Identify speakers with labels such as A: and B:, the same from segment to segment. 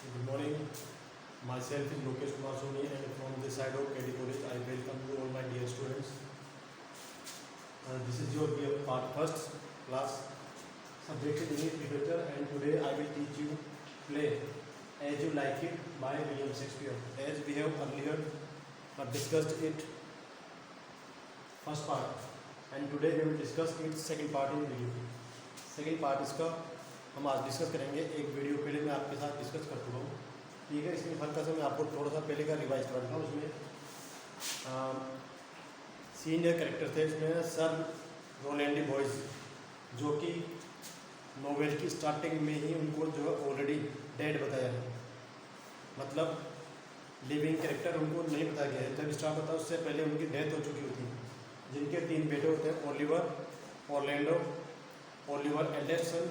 A: Good morning. Myself is Lokesh Kumar Soni and from this side of KD College, I welcome you all my dear students. This is your part first class. Subject is English literature and today I will teach you play As You Like It by William Shakespeare. As we have earlier discussed it first part and today we will discuss its second part in video. Second part इसका हम आज discuss करेंगे। एक video पहले मैं आपके साथ discuss कर चुका हूँ, ठीक है। इसमें हल्का सा मैं आपको थोड़ा सा पहले का रिवाइज कर दूँगा। उसमें सीनियर कैरेक्टर थे इसमें सर रोलैंड बॉयज़, जो कि नोवेल की स्टार्टिंग में ही उनको जो है ऑलरेडी डेड बताया है, मतलब लिविंग कैरेक्टर उनको नहीं बताया गया है। जब स्टार्ट होता है उससे पहले उनकी डेथ हो चुकी होती है। जिनके 3 बेटे होते हैं, Oliver, Orlando, Oliver eldest son,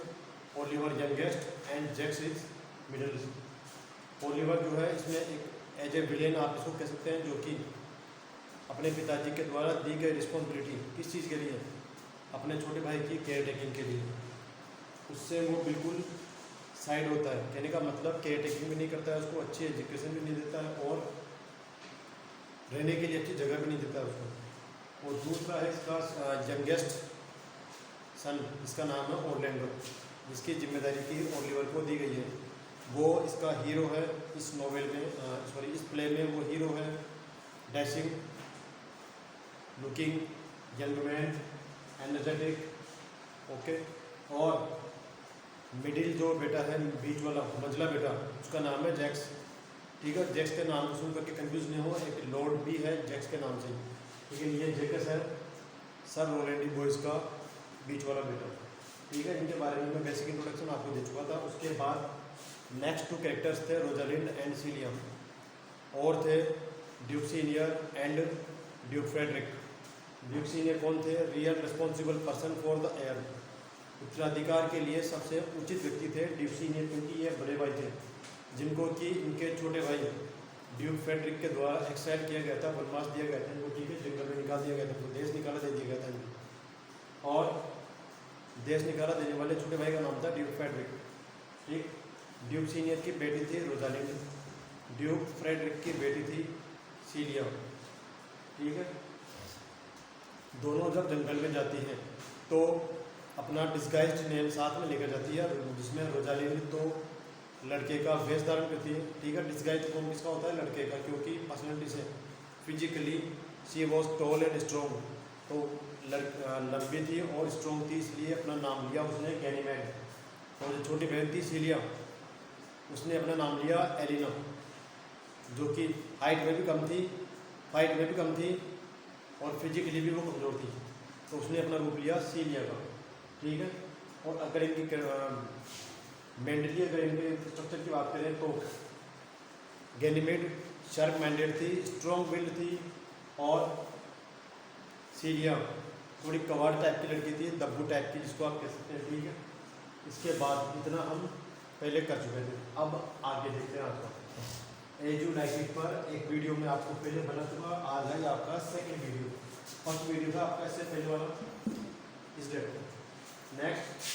A: Oliver youngest and Jaques is middle. Oliver जो है इसमें एक एज ए विलेन आप इसको कह सकते हैं, जो कि अपने पिताजी के द्वारा दी गई रिस्पॉन्सिबिलिटी किस चीज़ के लिए, अपने छोटे भाई की केयर टेकिंग के लिए, उससे वो बिल्कुल साइड होता है। कहने का मतलब केयर टेकिंग भी नहीं करता है, उसको अच्छी एजुकेशन भी नहीं देता है और रहने के लिए अच्छी जगह भी नहीं देता है उसको। और दूसरा है इसका यंगेस्ट सन, इसका नाम है ऑरलैंडो, जिसकी जिम्मेदारी की ओलिवर को दी गई है। वो इसका हीरो है इस नोवेल में, इस प्ले में वो हीरो है। Dashing looking young man, energetic, okay. और मिडिल जो बेटा है, बीच वाला मंझला बेटा, उसका नाम है जैक्स, ठीक है। जैक्स के नाम सुन करके कंफ्यूज नहीं हो, एक लॉर्ड भी है जैक्स के नाम से, लेकिन ये जैक्स है सर रोलैंड बॉयज़ का बीच वाला बेटा, ठीक है। इनके बारे में मैं बेसिक इंट्रोडक्शन आपको दे चुका था। उसके बाद नेक्स्ट 2 कैरेक्टर्स थे रोजालिंड एंड सीलिया, और थे duke senior and duke Frederick. Duke senior कौन थे? Real responsible person for the heir, उत्तराधिकार के लिए सबसे उचित व्यक्ति थे ड्यूक सीनियर, क्योंकि ये बड़े भाई थे जिनको कि इनके छोटे भाई ड्यूक फ्रेडरिक के द्वारा एक्साइल किया गया था, वनवास दिया गया था इनको, ठीक है। जंगल में निकाल दिया गया था, तो देश निकाला दे दिया गया था इनको, और देश निकाला देने वाले छोटे भाई का नाम था ड्यूक फ्रेडरिक, ठीक। ड्यूक सीनियर की बेटी थी रोजालिंड, ड्यूक फ्रेडरिक की बेटी थी सीलिया, ठीक है। दोनों जब जंगल में जाती हैं तो अपना डिस्गाइज्ड नेम साथ में लेकर जाती है, जिसमें रोजालिंड तो लड़के का वेश धारण करती है, ठीक है। डिस्गाइज्ड फॉर्म किसका होता है? लड़के का, क्योंकि पर्सनैलिटी से physically she was tall and strong, तो लंबी थी और स्ट्रॉन्ग थी, इसलिए अपना नाम लिया उसने गैनीमेड। और जो छोटी बहन थी सीलिया, उसने अपना नाम लिया एलिना, जो कि हाइट में भी कम थी, फाइट में भी कम थी और फिजिकली भी वो कमज़ोर थी, तो उसने अपना रूप लिया सीलिया का, ठीक है। और अगर इनकी मेंटली अगर इनके स्ट्रक्चर की बात करें तो गैनीमेड शार्प माइंडेड थी, स्ट्रॉन्ग विल्ड थी, और सीलिया थोड़ी कवाड़ टाइप की लड़की थी, दब्बू टाइप की जिसको आप कह सकते हैं, ठीक है। इसके बाद इतना हम पहले कर चुके थे, अब आगे देखते हैं। आपका एज यू लाइक इट पर एक वीडियो में आपको पहले बना चुका, आज है आपका सेकंड वीडियो। फर्स्ट वीडियो था आपका इससे पहले वाला इस डेट को। नेक्स्ट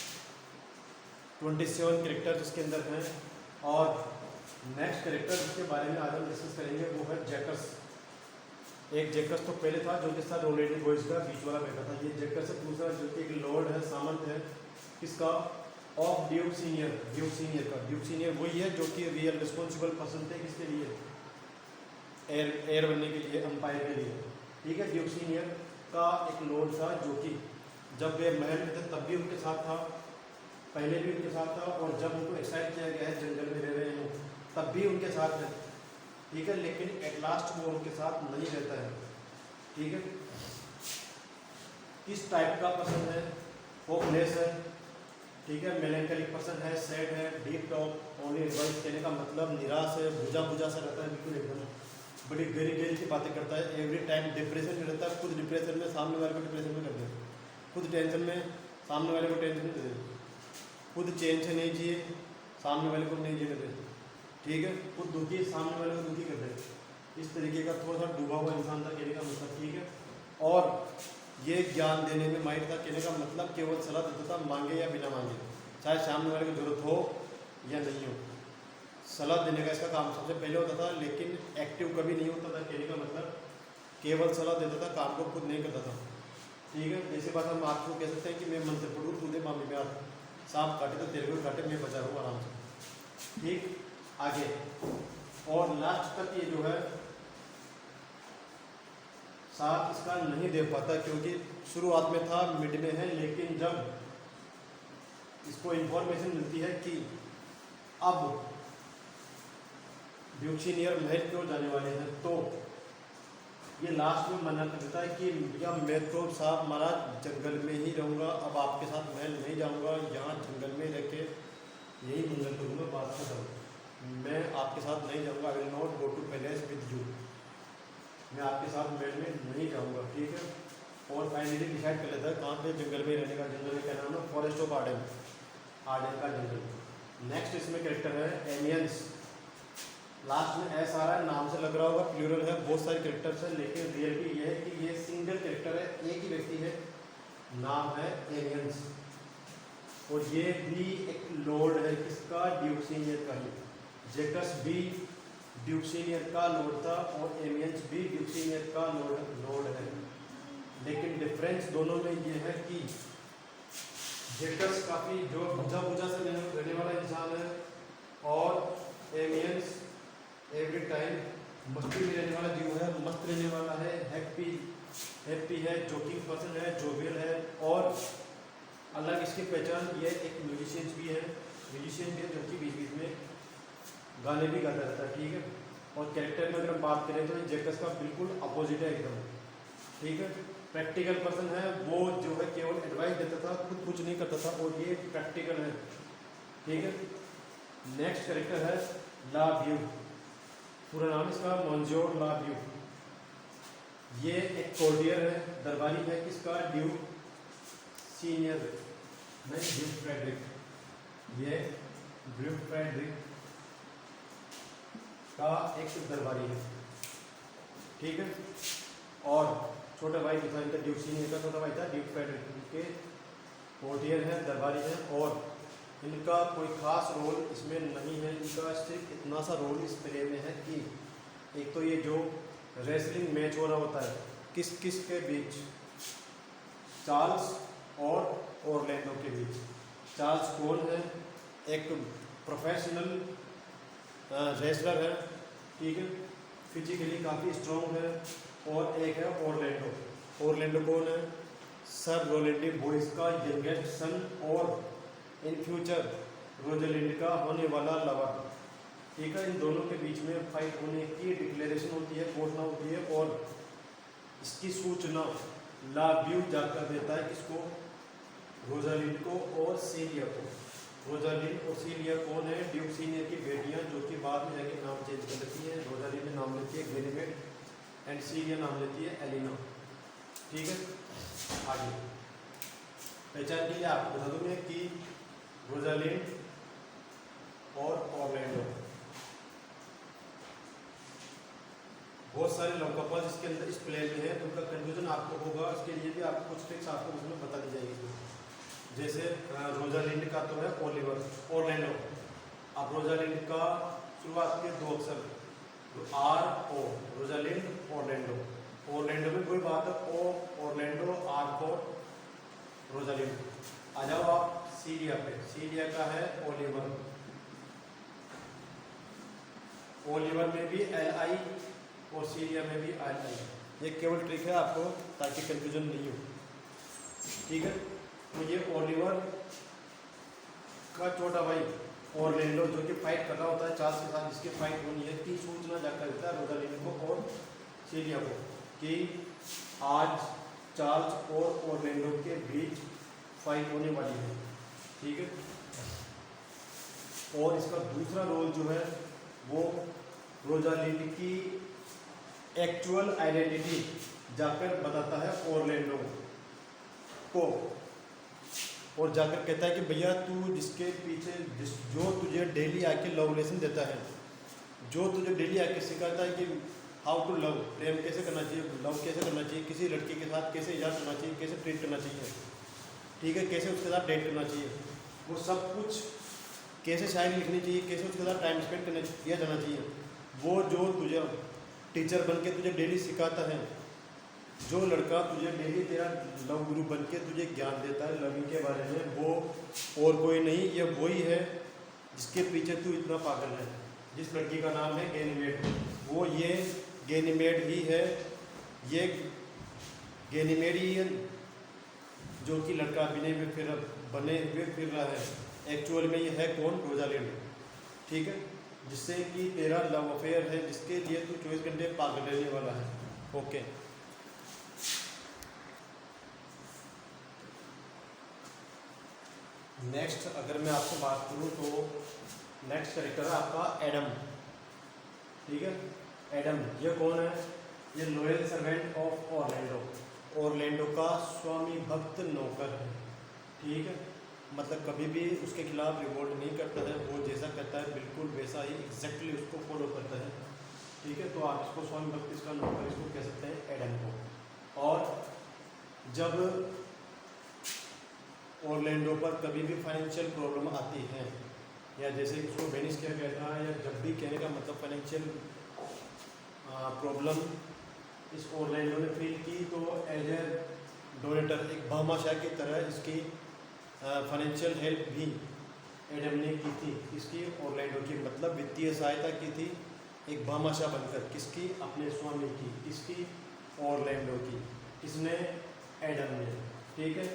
A: 27 कैरेक्टर इसके अंदर हैं, और नेक्स्ट कैरेक्टर जिसके बारे में आज हम डिस्कस करेंगे वो है जैकस। एक जैकस तो पहले था जो कि सर रोलैंड बॉयज़ का बीच वाला बेटा था। ये जैकस है दूसरा, जो कि एक लॉर्ड है, सामंत है, किसका? Of Duke senior, Duke senior का। ड्यूक सीनियर वही है जो कि रियल रिस्पॉन्सिबल पर्सन थे किसके लिए? एयर बनने के लिए, अंपायर के लिए, ठीक है। ड्यूक सीनियर का एक लॉर्ड था जो कि जब वे महल में थे तब भी उनके साथ था, पहले भी उनके साथ था, और जब उनको एक्साइट किया गया है जंगल में रह रहे हैं तब भी उनके साथ है, ठीक है। लेकिन एट लास्ट वो उनके साथ नहीं रहता है, ठीक है। किस टाइप का पर्सन है? होपलेस है, ठीक है। मेलेंकलिक पर्सन है, सैड है, डीप टॉक ओनली एडवाइस, कहने का मतलब निराश है, बुझा बुझा सा रहता है, बिल्कुल एकदम बड़ी गहरी गहरी की बातें करता है, एवरी टाइम डिप्रेशन में रहता है, खुद डिप्रेशन में सामने वाले को डिप्रेशन में कर दे, खुद टेंशन में सामने वाले को टेंशन में दे दे, खुद चैन से नहीं जिए सामने वाले को नहीं जीने दे, ठीक है। खुद दुखी सामने वाले को दुखी कर दे, इस तरीके का थोड़ा सा डूबा हुआ इंसान था, कहने का मतलब, ठीक है। और ये ज्ञान देने में माहिर था, कहने का मतलब केवल सलाह देता था, मांगे या बिना मांगे, चाहे सामने वाले को जरूरत हो या नहीं हो, सलाह देने का इसका काम सबसे पहले होता था, लेकिन एक्टिव कभी नहीं होता था। कहने का मतलब केवल सलाह देता था, काम को खुद नहीं करता था। ठीक है, जैसे बात हम आपको कह सकते हैं कि मैं मंत्र पढ़ूँ, तू दे मामी प्यार, सांप काटे तो तेरे को काटे, मैं बचा रहूँ आराम से। ठीक, आगे और लास्ट तक ये जो है साथ इसका नहीं दे पाता, क्योंकि शुरुआत में था, मिड में है, लेकिन जब इसको इंफॉर्मेशन मिलती है कि अब ड्यूक सीनियर महल की ओर जाने वाले हैं, तो ये लास्ट में मना कर देता है कि भैया मैं तो साहब महाराज जंगल में ही रहूँगा, अब आपके साथ महल नहीं जाऊँगा, यहाँ जंगल में रह के यही मंगल करूँगा, बात खत्म, मैं आपके साथ नहीं जाऊँगा। I will not go to palace with you, मैं आपके साथ महल में नहीं जाऊँगा। ठीक है, और फाइनली डिसाइड कर लेता है कहाँ पे, जंगल में रहने का। जंगल में क्या नाम है, फॉरेस्ट ऑफ आर्डन, आर्डन का जंगल। नेक्स्ट इसमें कैरेक्टर है एमियंस, लास्ट में एस आ रहा है, नाम से लग रहा होगा प्लूरल है, बहुत सारे कैरेक्टर्स हैं, लेकिन रियलिटी ये है कि ये सिंगल कैरेक्टर है, एक ही व्यक्ति है, नाम है एमियंस। और ये भी एक लॉर्ड है, किसका, ड्यूक सीनियर का ही। जेकस भी ड्यूक सीनियर का लॉर्ड था और एमियंस भी ड्यूक सीनियर का लॉर्ड है, लेकिन डिफरेंस दोनों में ये है कि जेकस काफ़ी जो भुजा भुजा से रहने वाला इंसान है, और एमियंस एवरी टाइम मस्ती में रहने वाला जीव है, मस्त रहने वाला है, हैप्पी है, जोकिंग पर्सन है, जोवियल है। और अलग इसकी पहचान ये एक म्यूजिशियन भी है, जो कि बीच बीच में गाने भी गाता रहता है। ठीक है, और कैरेक्टर में अगर हम बात करें तो जेकस का बिल्कुल अपोजिट है एकदम। ठीक है, प्रैक्टिकल पर्सन है, वो जो है केवल एडवाइस देता था, खुद कुछ नहीं करता था, और ये प्रैक्टिकल है। ठीक है, नेक्स्ट कैरेक्टर है ला व्यू, पूरा नाम इसका मॉन्जोर ला व्यू। ये एक कोर्डियर है, दरबारी है, किसका, ड्यूक सीनियर, नहीं ड्यूक फ्रेडरिक, ये ड्यूक फ्रेडरिक का एक दरबारी है। ठीक है, और छोटा भाई जो था इनका, ड्यूक सीनियर का छोटा भाई था ड्यूक फ्रेडरिक, के कोर्डियर है, दरबारी है, और इनका कोई खास रोल इसमें नहीं है। इनका सिर्फ इतना सा रोल इस प्ले में है कि एक तो ये जो रेसलिंग मैच हो रहा होता है किस किस के बीच, चार्ल्स और ऑरलैंडो के बीच। चार्ल्स कौन है, एक प्रोफेशनल रेसलर है, ठीक है, फिजिकली काफ़ी स्ट्रॉन्ग है, और एक है ऑरलैंडो कौन है, सर रोलेंडी बोइस का यंगेस्ट सन, और इन फ्यूचर रोजलिंड का होने वाला लवर। ठीक है, इन दोनों के बीच में फाइट होने की डिक्लेरेशन होती है, घोषणा होती है, और इसकी सूचना ला व्यू जाकर देता है किसको, रोजालिंड को और सीलिया को। रोजालिंड और सीलिया कौन है, ड्यूक सीनियर की बेटियां, जो कि बाद में जाके नाम चेंज कर लेती है। रोजालिंड नाम लेती है गेनिमेड, एंड सीलिया नाम लेती है एलिना। ठीक है, आगे पहचान के लिए आपको बता दूं मैं कि रोजालिंड और ऑरलैंडो, बहुत सारे लव कपल्स इसके अंदर इस प्ले में है, तो उनका कंफ्यूजन आपको होगा, इसके लिए भी आपको कुछ ट्रिक्स आपको उसमें बता दी जाएगी। जैसे रोजालिंड का तो है ओलिवर, ऑरलैंडो। अब रोजालिंड का शुरुआत के दो अक्षर, तो R O, Rosalind Orlando. Orlando में कोई बात है, ओ ऑरलैंडो, आर को रोजालिंड। आ जाओ आप सीलिया पे, सीलिया का है ओलिवर, ओलिवर में भी एल आई और सीलिया में भी एल आई। ये केवल ट्रिक है आपको ताकि कंफ्यूजन नहीं हो। ठीक है, तो ये ओलिवर का छोटा भाई ऑरलैंडो जो कि फाइट कर रहा होता है चार्ल्स के साथ, जिसकी फाइट होनी है, की सूचना जाकर देता है रोजालिंड को और सीलिया को कि आज चार्ल्स और ऑरलैंडो के बीच फाइट होने वाली है। ठीक है, और इसका दूसरा रोल जो है वो रोजालिंड की एक्चुअल आइडेंटिटी जाकर बताता है ऑरलैंडो को, और जाकर कहता है कि भैया तू जिसके पीछे जो तुझे डेली आके लव लेसन देता है, जो तुझे डेली आके सिखाता है कि हाउ टू लव, प्रेम कैसे करना चाहिए, लव कैसे करना चाहिए, किसी लड़की के साथ कैसे इजाज़ करना चाहिए, कैसे ट्रीट करना चाहिए, ठीक है, कैसे उसके साथ डेट करना चाहिए, वो सब कुछ कैसे शायरी लिखनी चाहिए, कैसे उसके साथ टाइम स्पेंड करना किया जाना चाहिए, वो जो तुझे टीचर बन के तुझे डेली सिखाता है, जो लड़का तुझे डेली तेरा लव गुरु बन के तुझे ज्ञान देता है लविंग के बारे में, वो और कोई नहीं, ये वही है जिसके पीछे तू इतना पागल है। जिस लड़की का नाम है गैनीमेड, वो ये गैनीमेड ही है, ये गैनीमेड ही है जो कि लड़का बने हुए फिर रहा है। एक्चुअल में ये है कौन? रोजालिंड, ठीक है, जिससे कि तेरा लव अफेयर है, जिसके लिए तू 24 घंटे पागल रहने वाला है। ओके, नेक्स्ट अगर मैं आपसे बात करूं तो नेक्स्ट कैरेक्टर है आपका एडम, ठीक है। एडम ये कौन है? ये loyal servant of Orlando, Orlando का स्वामी भक्त नौकर है, ठीक है। मतलब कभी भी उसके खिलाफ रिवोल्ट नहीं करता है, वो जैसा करता है बिल्कुल वैसा ही एग्जैक्टली उसको फॉलो करता है, ठीक है। तो आप इसको स्वामी भक्त, इसका नौकर इसको कह सकते हैं एडम को। और जब ऑरलैंडो पर कभी भी फाइनेंशियल प्रॉब्लम आती है, या जैसे उसको बेनिश किया गया था, या जब भी कहने का मतलब फाइनेंशियल प्रॉब्लम इस ऑरलैंडो ने फील की, तो एज ए डोनेटर, एक भामाशाह की तरह इसकी फाइनेंशियल हेल्प भी एडम ने की थी। इसकी ऑरलैंडो की मतलब वित्तीय सहायता की थी एक भामाशाह बनकर, किसकी? अपने स्वामी की, किसकी? ऑरलैंडो की। किसने? एडम ने, ठीक है।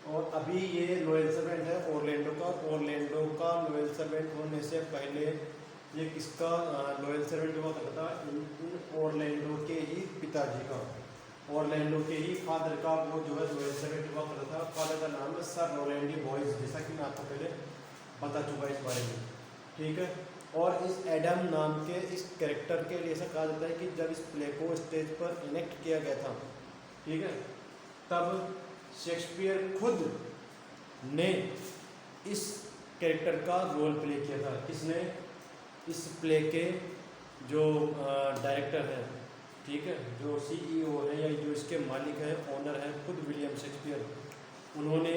A: और अभी ये लॉयल सर्वेंट है ऑरलैंडो का। ऑरलैंडो का लॉयल सर्वेंट होने से पहले ये किसका लॉयल सर्वेंट हुआ करता था? इन ऑरलैंडो के ही पिताजी का, ऑरलैंडो के ही फादर का वो जो है लॉयल सर्वेंट हुआ करता था। फादर का नाम है सर रोलैंडी बॉयज, जैसा कि मैं आपको पहले बता चुका इस बारे में, ठीक है। और इस एडम नाम के इस कैरेक्टर के लिए ऐसा कहा जाता है कि जब इस प्ले को स्टेज पर इनेक्ट किया गया था, ठीक है, तब शेक्सपियर खुद ने इस कैरेक्टर का रोल प्ले किया था। किसने? इस प्ले के जो डायरेक्टर हैं, ठीक है, जो सीईओ है या जो इसके मालिक है, ओनर है, खुद विलियम शेक्सपियर, उन्होंने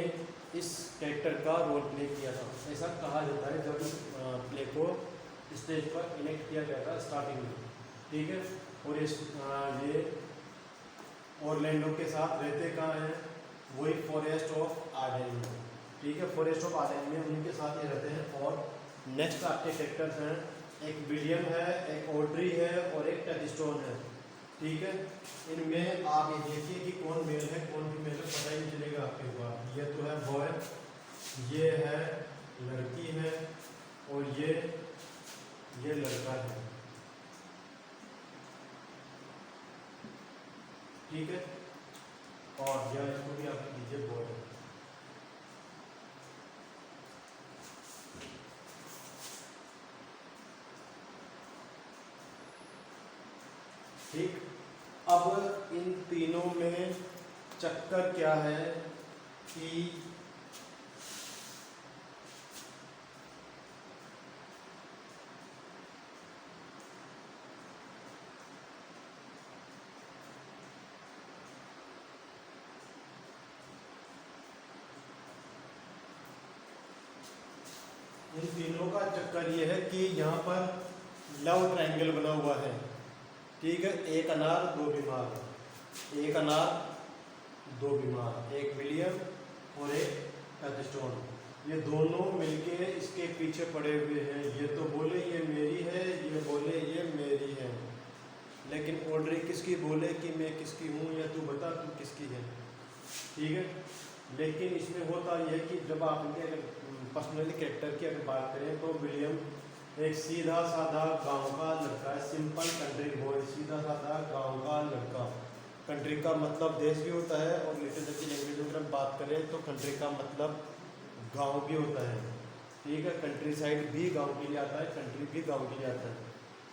A: इस कैरेक्टर का रोल प्ले किया था। ऐसा कहा जाता है जब इस प्ले को स्टेज पर इनेक्ट किया गया था स्टार्टिंग में, ठीक है। और ये ऑरलैंडो के साथ रहते कहाँ हैं? वही फॉरेस्ट ऑफ आर्डेन में, ठीक है, फॉरेस्ट ऑफ आर्डेन में उनके साथ ही रहते हैं। और नेक्स्ट आपके कैरेक्टर्स हैं, एक विलियम है, एक ऑड्री है और एक टचस्टोन है, ठीक है। इनमें आप ये देखिए कि कौन मेल है कौन फीमेल है, पता ही नहीं चलेगा आपके पास। ये तो है बॉय, ये है लड़की है, और ये लड़का है, ठीक है। और यह इसको भी आप लीजिए बॉय, ठीक। अब इन तीनों में चक्कर क्या है कि इन तीनों का चक्कर ये है कि यहाँ पर लव ट्रायंगल बना हुआ है, ठीक है। एक अनार दो बीमार, एक अनार दो बीमार, एक विलियम और एक टचस्टोन, ये दोनों मिलके इसके पीछे पड़े हुए हैं। ये तो बोले ये मेरी है, ये बोले ये मेरी है, लेकिन ऑड्री किसकी बोले कि मैं किसकी हूँ, या तू बता तू किसकी है, ठीक है। लेकिन इसमें होता यह है कि जब आप इनके अगर पर्सनली कैरेक्टर की अगर बात करें तो विलियम एक सीधा साधा गांव का लड़का है, सिंपल कंट्री बॉय, सीधा साधा गांव का लड़का। कंट्री का मतलब देश भी होता है, और लिटरेचर की लैंग्वेज में अगर हम बात करें तो कंट्री का मतलब गांव भी होता है, ठीक है। कंट्री साइड भी गांव के लिए आता है, कंट्री भी गांव के लिए आता है।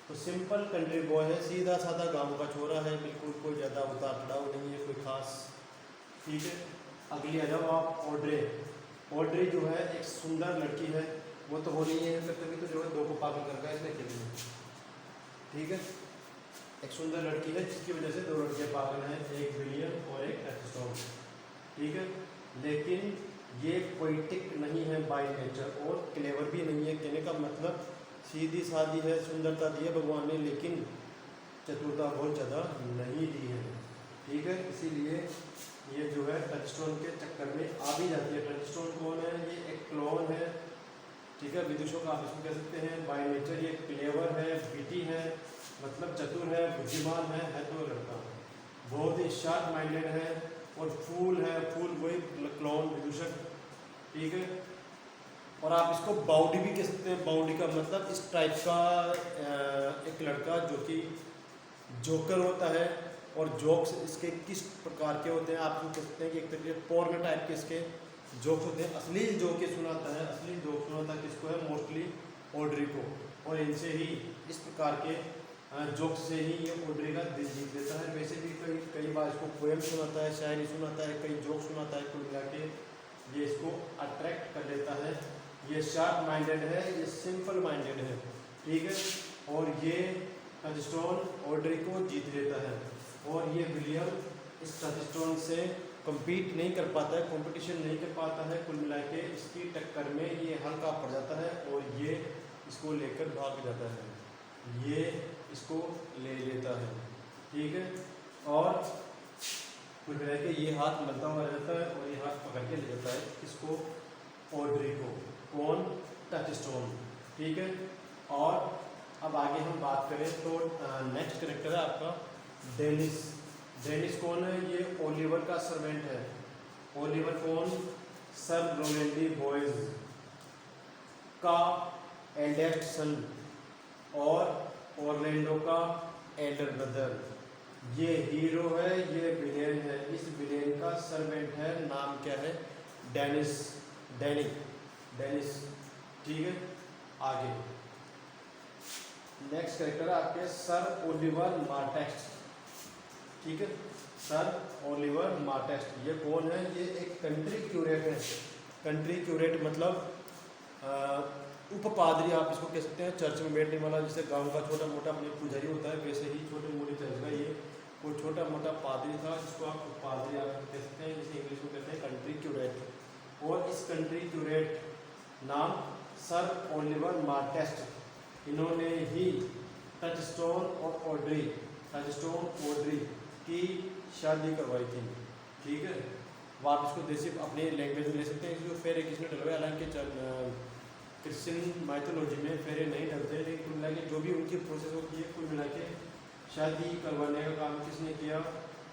A: तो सिंपल कंट्री बॉय है, सीधा साधा गांव का छोरा है, बिल्कुल कोई ज़्यादा उतार चढ़ाव नहीं है, कोई खास, ठीक है। अगली आ जाओ आप ऑड्रे। ऑड्रे जो है एक सुंदर लड़की है, वो तो होनी है, फिर तभी तो जो है दो को पागल कर गया इसने खेलने, ठीक है। एक सुंदर लड़की है जिसकी वजह से दो लड़कियां पागल हैं, एक विलियम और एक टचस्टोन, ठीक है। लेकिन ये पोइटिक नहीं है बाय नेचर और क्लेवर भी नहीं है। कहने का मतलब सीधी सादी है, सुंदरता दी है भगवान ने, लेकिन चतुरता बहुत ज़्यादा नहीं दी है। ठीक है, इसीलिए ये जो है टचस्टोन के चक्कर में आ भी जाती है। टचस्टोन कौन है? ये एक क्लोन है। ठीक है, विदुषों का आप इसको कह सकते हैं बाय नेचर ये क्लेवर है, विटी है, मतलब चतुर है, बुद्धिमान है तो लड़का बहुत ही शार्प माइंडेड है। और फूल है, फूल वही क्लोन विदूषक। ठीक है, और आप इसको बाउडी भी कह सकते हैं। बाउडी का मतलब इस टाइप का एक लड़का जो कि जोकर होता है। और जोक्स इसके किस प्रकार के होते हैं आप कह सकते हैं कि एक तरीके पोर्न टाइप के इसके जोक्स होते हैं। असली जोक ये सुनाता है, असली जोक सुनाता है किसको है? मोस्टली ऑड्री को। और इनसे ही इस प्रकार के जोक्स से ही ये ऑड्री का दिल जीत लेता है। वैसे भी कई बार इसको पोएम सुनाता है, शायरी सुनाता है, कई जोक सुनाता है। कुल मिला के ये इसको अट्रैक्ट कर लेता है। ये शार्प माइंडेड है, ये सिंपल माइंडेड है। ठीक है, और ये टचस्टोन ऑड्री को जीत लेता है। और ये विलियम इस टचस्टोन से compete नहीं कर पाता है, कंपटीशन नहीं कर पाता है। कुल मिला के इसकी टक्कर में ये हल्का पड़ जाता है और ये इसको लेकर भाग जाता है, ये इसको ले लेता है। ठीक है, और कुल मिला के ये हाथ मलता हुआ रहता है और ये हाथ पकड़ के ले जाता है इसको, ऑड्री को। कौन? टचस्टोन। ठीक है, और अब आगे हम बात करें तो नेक्स्ट कैरेक्टर है आपका डेनिस। डेनिस कौन है? ये ओलिवर का सर्वेंट है। ओलिवर कौन? सर रोलैंडी बॉयज का एल्डेस्ट सन और ऑरलैंडो का एल्डर ब्रदर। ये हीरो है, ये विलेन है। इस विलेन का सर्वेंट है, नाम क्या है? Dennis, Dennis. ठीक है, आगे नेक्स्ट कैरेक्टर है आपके सर ओलिवर मार्टेस्ट। ठीक है, सर ओलिवर मार्टेस्ट ये कौन है? ये एक कंट्री क्यूरेट है। कंट्री क्यूरेट मतलब उपपादरी आप इसको कह सकते हैं, चर्च में बैठने वाला। जैसे गांव का छोटा मोटा पुजारी होता है, वैसे ही छोटे मोटे चर्च का ये कोई छोटा मोटा पादरी था, जिसको आप उपपादरी आप कह सकते हैं, जिसे इंग्लिश में कहते हैं कंट्री क्यूरेट। और इस कंट्री क्यूरेट नाम सर ओलिवर मार्टेस्ट, इन्होंने ही टचस्टोन और ऑड्री की शादी करवाई थी। ठीक है, वो आप इसको देसी अपने लैंग्वेज में ले सकते हैं। इसको फेरे किसने डलवाया? हालांकि क्रिश्चियन माइथोलॉजी में फेरे नहीं डलते, लेकिन कुल मिला के जो भी उनकी प्रोसेस होती है, कुल मिला के शादी करवाने का काम किसने किया?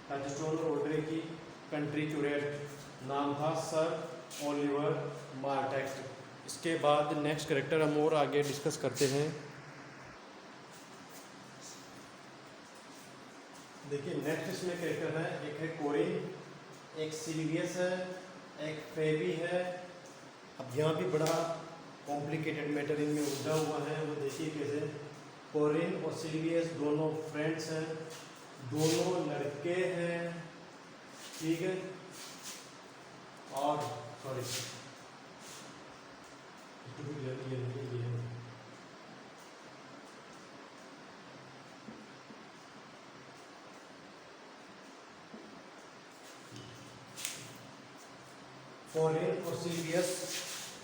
A: टचस्टोन और ऑड्री की कंट्री क्यूरेट, नाम था सर ओलिवर मार्टेस्ट। इसके बाद नेक्स्ट कैरेक्टर हम और आगे डिस्कस करते हैं। देखिए नेक्स्ट इसमें कैरेक्टर है, एक है कोरिन, एक सिल्वियस है, एक फेबी है। अब यहाँ भी बड़ा कॉम्प्लिकेटेड मैटर इनमें उलझा हुआ है, वो देखिए कैसे। कोरिन और सिल्वियस दोनों फ्रेंड्स हैं, दोनों लड़के हैं। ठीक है, और सॉरी कोरिन और सिल्वियस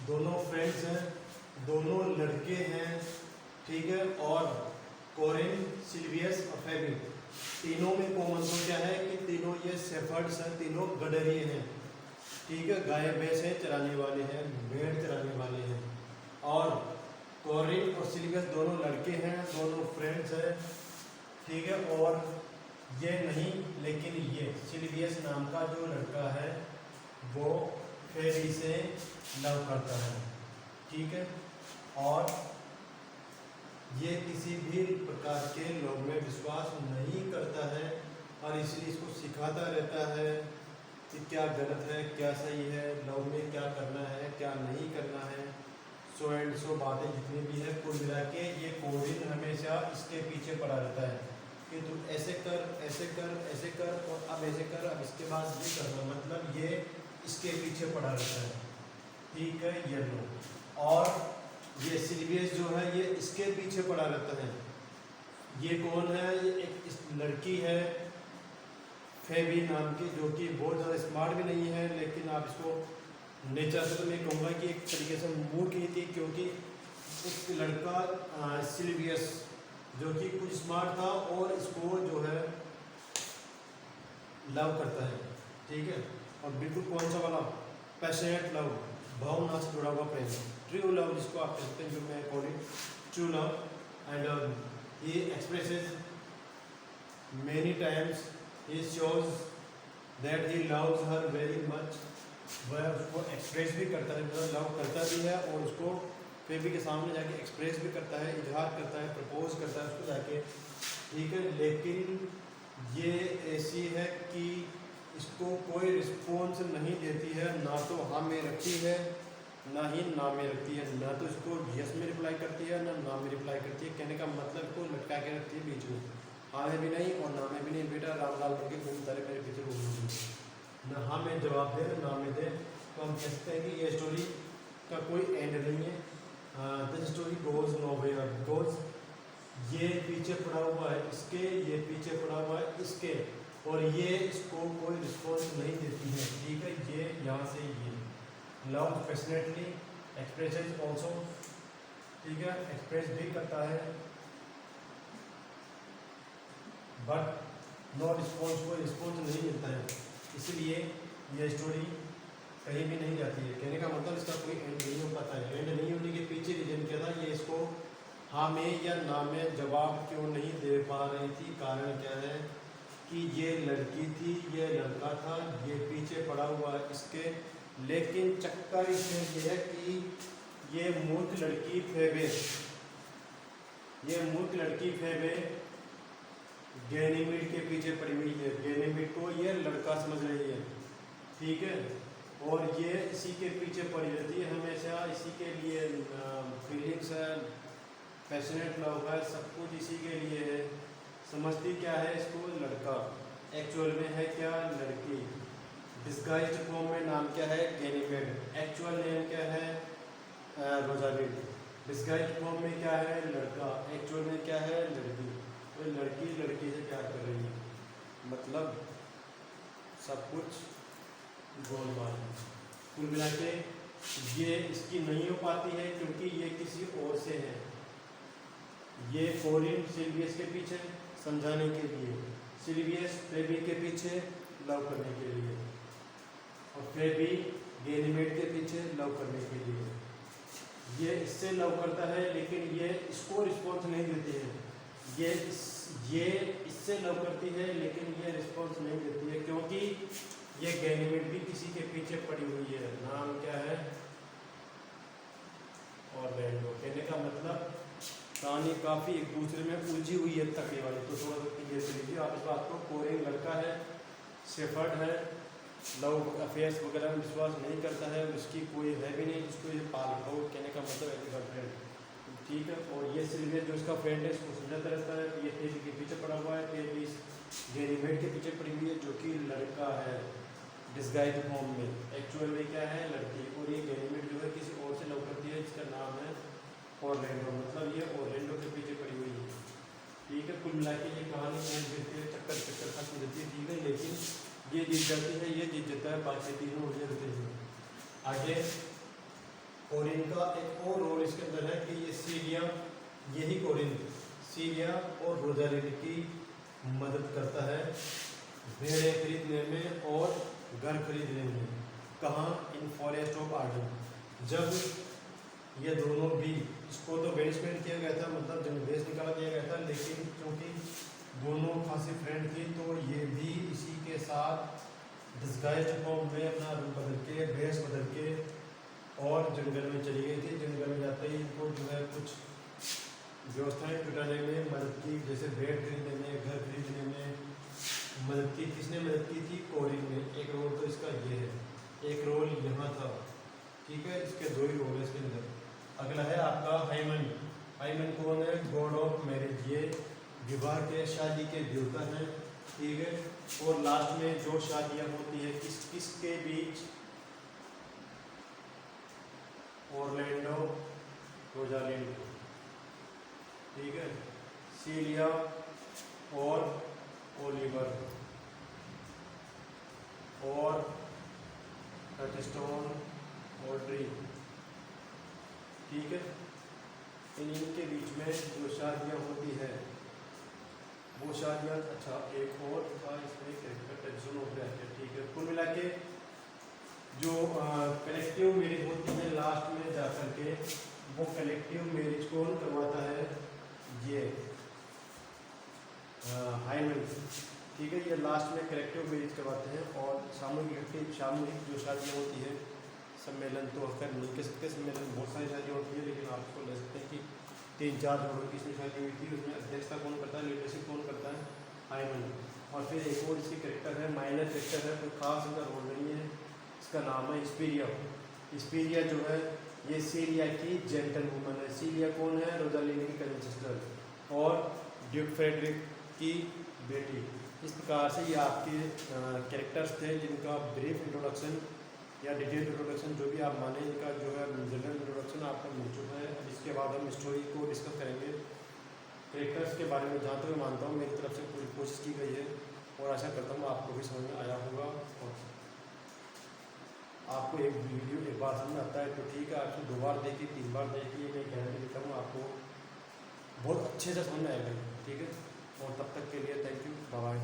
A: दोनों फ्रेंड्स हैं, दोनों लड़के हैं। ठीक है, और कोरिन, सिल्वियस और फेबी तीनों में कॉमन तो क्या है कि तीनों ये शेफर्ड्स हैं, तीनों गडरिए हैं। ठीक है, गाय भैंस चराने वाले हैं, भेड़ चराने वाले हैं। और कोरिन और सिल्वियस दोनों लड़के हैं, दोनों फ्रेंड्स हैं। ठीक है, और ये नहीं, लेकिन ये सिल्वियस नाम का जो लड़का है वो फेबी से लव करता है। ठीक है, और ये किसी भी प्रकार के लोग में विश्वास नहीं करता है, और इसलिए इसको सिखाता रहता है कि क्या गलत है, क्या सही है, लव में क्या करना है, क्या नहीं करना है। सो एंड सो बातें जितनी भी है, कुल मिला के ये कोरिन हमेशा इसके पीछे पड़ा रहता है कि तू ऐसे कर, ऐसे कर, ऐसे कर, और अब ऐसे कर, अब इसके बाद ये करना, मतलब ये इसके पीछे पड़ा रहता है। ठीक है, ये लो। और ये सिल्वियस जो है ये इसके पीछे पड़ा रहता है। ये कौन है? ये एक इस लड़की है फेबी नाम की, जो कि बहुत ज़्यादा स्मार्ट भी नहीं है, लेकिन आप इसको नेचर से तो मैं कहूँगा कि एक तरीके से मूर्ख ही थी, क्योंकि एक लड़का सिल्वियस जो कि कुछ स्मार्ट था और इसको जो है लव करता है, ठीक है, और बिल्कुल कौन सा वाला पैशनेट लव, भावना से जुड़ा हुआ प्रेम, ट्रू लव जिसको आप कहते हैं, जो मैं call it true love. And he expresses many times, he shows that he loves her very much. वह उसको एक्सप्रेस भी करता है, मतलब लव करता भी है और उसको बेबी के सामने जाके एक्सप्रेस भी करता है, इजहार करता है, प्रपोज करता है उसको जाके, ठीक है। लेकिन ये ऐसी है कि इसको कोई रिस्पॉन्स नहीं देती है, ना तो हाँ में रखती है ना ही ना में रखती है, ना तो इसको यस में रिप्लाई करती है ना में रिप्लाई करती है। कहने का मतलब को लटका के रखती है बीच में, हाँ में भी नहीं और ना में भी नहीं। बेटा राम लाल करके घूमता रहे मेरे पीछे घूम, ना हाँ में जवाब दे ना में दे, तो हम कहते हैं कि ये स्टोरी का कोई एंड नहीं है। This story goes nowhere, because ये पीछे पड़ा हुआ है इसके, ये पीछे पड़ा हुआ है इसके, और ये इसको कोई रिस्पॉन्स नहीं देती है, ठीक है। ये यहाँ से ये लव पैशनेटली एक्सप्रेसेस ऑल्सो, ठीक है, एक्सप्रेस भी करता है, बट नो रिस्पॉन्स, कोई रिस्पॉन्स नहीं मिलता है, इसलिए ये स्टोरी कहीं भी नहीं जाती है। कहने का मतलब इसका कोई एंड नहीं हो पाता है। एंड नहीं होने के पीछे रीजन क्या था, ये इसको हाँ में या ना में जवाब क्यों नहीं दे पा रही थी। कारण क्या है कि ये लड़की थी, ये लड़का था, ये पीछे पड़ा हुआ है इसके, लेकिन चक्कर इसमें यह है कि ये मूर्ख लड़की फेबे, ये मूर्ख लड़की फेबे गैनीमेड के पीछे पड़ी हुई है। गैनीमेड को ये लड़का समझ रही है, ठीक है, और ये इसी के पीछे पड़ी रहती है हमेशा, इसी के लिए फीलिंग्स है, पैशनेट लव है, सब कुछ इसी के लिए है। समझती क्या है इसको, लड़का, एक्चुअल में है क्या, लड़की। डिस्गाइज्ड फॉर्म में नाम क्या है, गैनीमेड, एक्चुअल नेम क्या है, रोजालिंड। डिस्गाइज्ड फॉर्म में क्या है, लड़का, एक्चुअल में क्या है, लड़की। तो लड़की लड़की से प्यार कर रही है, मतलब सब कुछ गोलमाल है। कुल मिला के ये इसकी नहीं हो पाती है क्योंकि ये किसी और से है। ये कोरिन सिल्वियस के पीछे समझाने के लिए, सिल्वियस फेबी के पीछे लव करने के लिए, और फेबी गैनीमेड के पीछे लव करने के लिए। ये इससे लव करता है लेकिन ये इसको रिस्पॉन्स नहीं देती है। ये इससे लव करती है लेकिन ये रिस्पॉन्स नहीं देती है, क्योंकि ये गैनीमेड भी किसी के पीछे पड़ी हुई है। नाम क्या है, ऑरलैंडो। कहने का मतलब कहानी काफ़ी एक दूसरे में उलझी हुई है तकड़ी वाली, तो थोड़ा सा क्लियर कर लीजिए आप इस बात को। कोरिन लड़का है, शेफर्ड है, लव अफेयर्स वगैरह में विश्वास नहीं करता है, उसकी कोई है भी नहीं जिसको ये पाल हो। कहने का मतलब है गर्लफ्रेंड, ठीक है। और ये सिल्वियस जो इसका फ्रेंड है इसको समझाता रहता है। ये फेबी के पीछे पड़ा हुआ है, फेबी गैनीमेड के पीछे पड़ी हुई है जो कि लड़का है डिस्गाइज्ड फॉर्म में, एक्चुअल में क्या है, लड़की। और ये गैनीमेड जो है किसी और से लव करती है जिसका नाम है ऑरलैंडो, मतलब ये ऑरलैंडो के पीछे पड़ी हुई है, ठीक है। कुल मिला के ये कहानी एंड देती है, चक्कर खत्म देती है, ठीक है। लेकिन ये जीत जाती है, ये जीत जाता है, बाकी तीनों उड़ जाते हैं। आगे कोरिन का एक और रोल इसके अंदर है कि ये सीरिया, यही कोरिन सीरिया और रोजालिंड की मदद करता है भेड़ें खरीदने में और घर खरीदने में। कहाँ, इन फॉरेस्ट ऑफ आर्डन। जब ये दोनों भी, इसको तो बेनिशमेंट किया गया था, मतलब जन्मदेश निकाला दिया गया था, लेकिन क्योंकि दोनों खासी फ्रेंड थी तो ये भी इसी के साथ डिस्गाइज्ड फॉर्म में अपना रूप बदल के, भेष बदल के और जंगल में चली गई थी। जंगल में जाते ही इनको जो है कुछ व्यवस्थाएं जुटाने में मदद की, जैसे भेड़ खरीदने में, घर खरीदने में मदद की। किसने मदद की थी, कोरिन ने। एक रोल तो इसका ये है, एक रोल यहाँ था, ठीक है। इसके दो ही रोल है इसके अंदर। अगला है आपका हाइमन। हाइमन कौन है, गॉड ऑफ मैरिज, ये विवाह के, शादी के देवता हैं, ठीक है। और लास्ट में जो शादियाँ होती है किस किस के बीच, ऑरलैंडो रोजालिंड, ठीक है, सीरिया और ओलिवर और टचस्टोन पोल्ट्री, ठीक है। इनके बीच में जो शादियाँ होती है वो शादियाँ, अच्छा एक और था इसमें कैरेक्टर टेंशन हो गया है, ठीक है। कुल मिला के जो कलेक्टिव मैरिज होती है लास्ट में जा कर के वो कलेक्टिव मैरिज कौन करवाता है, ये हाइमन, ठीक है। ये लास्ट में कलेक्टिव मैरिज करवाते हैं। और सामूहिक जो शादियाँ होती है, सम्मेलन तो अक्सर नहीं कह सकते, सम्मेलन बहुत सारी शादियाँ होती है, लेकिन आप इसको ले सकते हैं कि 3-4 जोड़ों की इसमें शादी हुई थी, उसमें अध्यक्षता कौन करता है, लीडरशिप कौन करता है, हाइमन। और फिर एक और इसकी करेक्टर है, माइनर करेक्टर है, कोई खास इसका रोल नहीं है, इसका नाम है स्पीरिया। स्पीरिया जो है ये सीरिया की जेंटल वुमन है। सीरिया कौन है, रोजालिनी की कजन सिस्टर और ड्यूक फ्रेडरिक की बेटी। इस प्रकार से ये आपके कैरेक्टर्स थे जिनका ब्रीफ इंट्रोडक्शन या डिटेल इंट्रोडक्शन जो भी आप माने, इनका जो है जनरल इंट्रोडक्शन आपको मिल चुका है। अब इसके बाद हम स्टोरी को डिस्कस करेंगे। कैरेक्टर्स के बारे में जहाँ तक मैं मानता हूँ मेरी तरफ से पूरी कोशिश की गई है और आशा करता हूँ आपको भी समझ में आया होगा। और आपको एक वीडियो एक बार समझ आता है तो ठीक है, आपको 2 बार देखिए, 3 बार देखिए, मैं गारंटी देता हूँ आपको बहुत अच्छे से समझ में आएगा, ठीक है। और तब तक के लिए थैंक यू, बाय बाय।